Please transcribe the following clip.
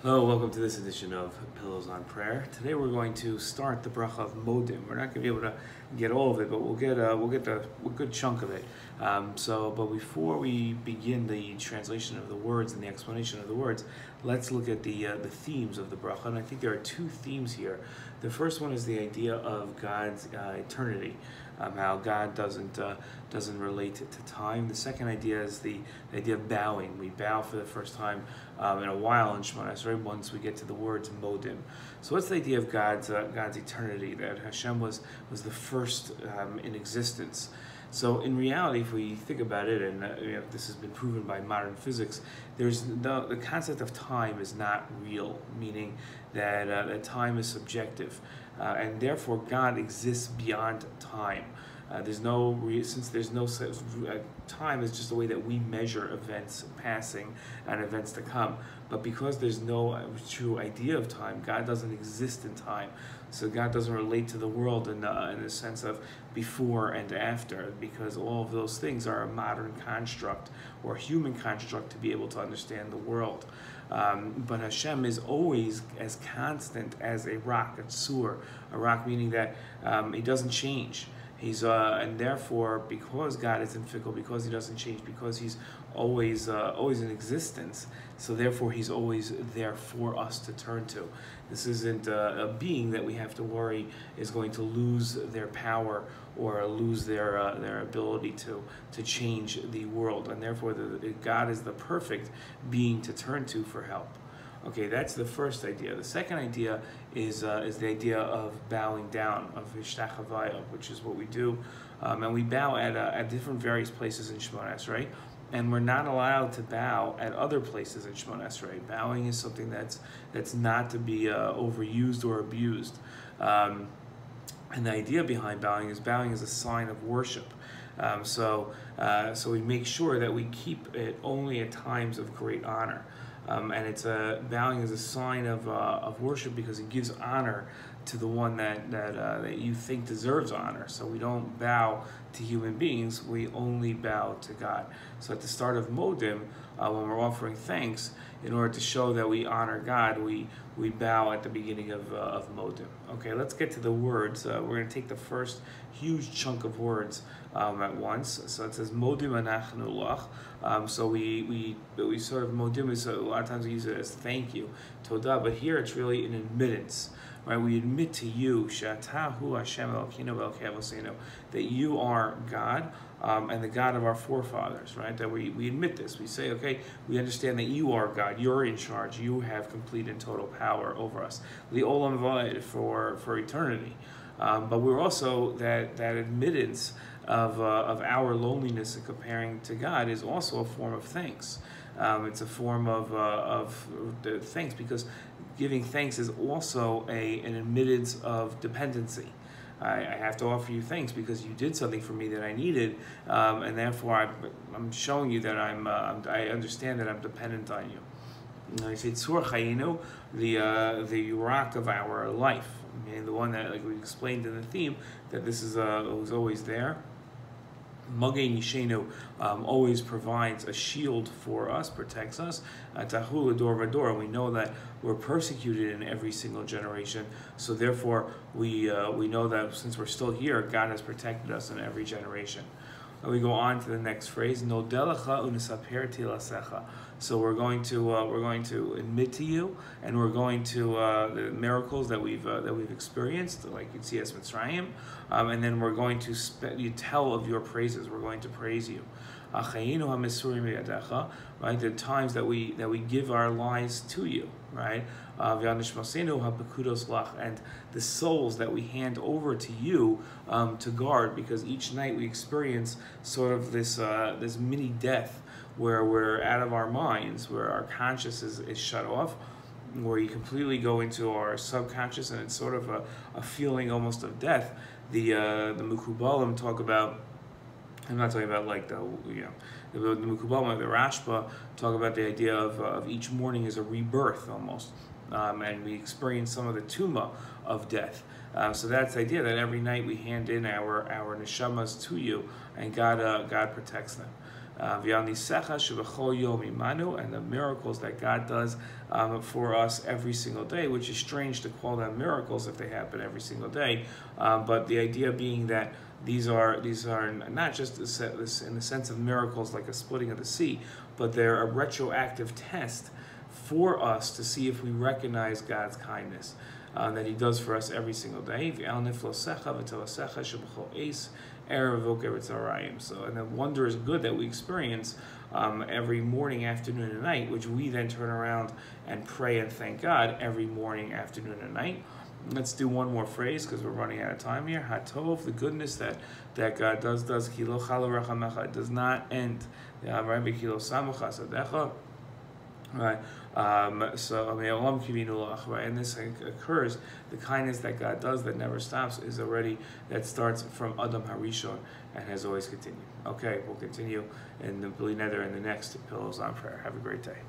Hello, welcome to this edition of Pillows on Prayer. Today we're going to start the bracha of Modim. We're not going to be able to get all of it, but we'll get a good chunk of it. But before we begin the translation of the words and the explanation of the words, let's look at the themes of the bracha. And I think there are two themes here. The first one is the idea of God's eternity, how God doesn't relate to time. The second idea is the idea of bowing. We bow for the first time in a while in shemoneh esrie once we get to the words Modim. So what's the idea of God's eternity, that Hashem was the first in existence? So in reality, if we think about it, and this has been proven by modern physics, the concept of time is not real, meaning that time is subjective, and therefore God exists beyond time. Since there's no time is just a way that we measure events passing and events to come. But because there's no true idea of time, God doesn't exist in time. So God doesn't relate to the world in the sense of before and after, because all of those things are a modern construct or human construct to be able to understand the world. But Hashem is always as constant as a rock, a shiur, a rock meaning that he doesn't change. And therefore, because God isn't fickle, because he doesn't change, because he's always in existence, so therefore he's always there for us to turn to. This isn't a being that we have to worry is going to lose their power or lose their ability to change the world, and therefore God is the perfect being to turn to for help. Okay, that's the first idea. The second idea is the idea of bowing down, of hishtachavaya, which is what we do, and we bow at different various places in shemoneh esrie, and we're not allowed to bow at other places in shemoneh esrie. Bowing is something that's not to be overused or abused, and the idea behind bowing is a sign of worship. So we make sure that we keep it only at times of great honor. And bowing is a sign of worship because it gives honor to the one that you think deserves honor. So we don't bow to human beings, we only bow to God. So at the start of Modim, when we're offering thanks, in order to show that we honor God, we bow at the beginning of Modim. Okay, let's get to the words. We're going to take the first huge chunk of words at once. So it says Modim anachnu lach. So we sort of Modim is a lot of times we use it as thank you, Todah, but here it's really an admittance. Right, we admit to you, Shatahu Hashem Elokeinu Elokei Avosenu, that you are God and the God of our forefathers. Right, that we admit this. We say, okay, we understand that you are God. You're in charge. You have complete and total power over us. Li'olam va'ed, for eternity. But we're also that admittance of our loneliness and comparing to God is also a form of thanks. It's a form of thanks, because giving thanks is also an admittance of dependency. I have to offer you thanks because you did something for me that I needed, and therefore I'm showing you that I understand that I'm dependent on you. I say tzur chayinu, the rock of our life, meaning the one that, like we explained in the theme, that this is was always there. Magei Nishenu always provides a shield for us, protects us. Tahul ador vador. We know that we're persecuted in every single generation, so therefore we know that since we're still here, God has protected us in every generation. And we go on to the next phrase, Nodelecha unisaper tilasecha. So we're going to admit to you, and we're going to the miracles that we've experienced, like Yetzias Mitzrayim, and then we're going to tell of your praises. We're going to praise you. Right, the times that we give our lives to you, right, and the souls that we hand over to you to guard, because each night we experience sort of this mini death where we're out of our minds, where our conscious is shut off, where you completely go into our subconscious, and it's sort of a feeling almost of death. The Mukubalim talk about, I'm not talking about like the Mukubalim, the Rashba talk about the idea of each morning as a rebirth almost, and we experience some of the tuma of death. So that's the idea, that every night we hand in our neshamas to you, and God protects them. and the miracles that God does for us every single day, which is strange to call them miracles if they happen every single day. But the idea being that these are not just in the sense of miracles like a splitting of the sea, but they're a retroactive test for us to see if we recognize God's kindness that He does for us every single day. So, and the wonder is good that we experience every morning, afternoon, and night, which we then turn around and pray and thank God every morning, afternoon, and night. Let's do one more phrase because we're running out of time here. Hatov, the goodness that God does. Kilo chalo rachamecha. It does not end. Rabbi kilo samucha sadecha. Right. So and this occurs. The kindness that God does that never stops that starts from Adam Harishon and has always continued. Okay, we'll continue in the Bli Neder in the next Pillows on Prayer. Have a great day.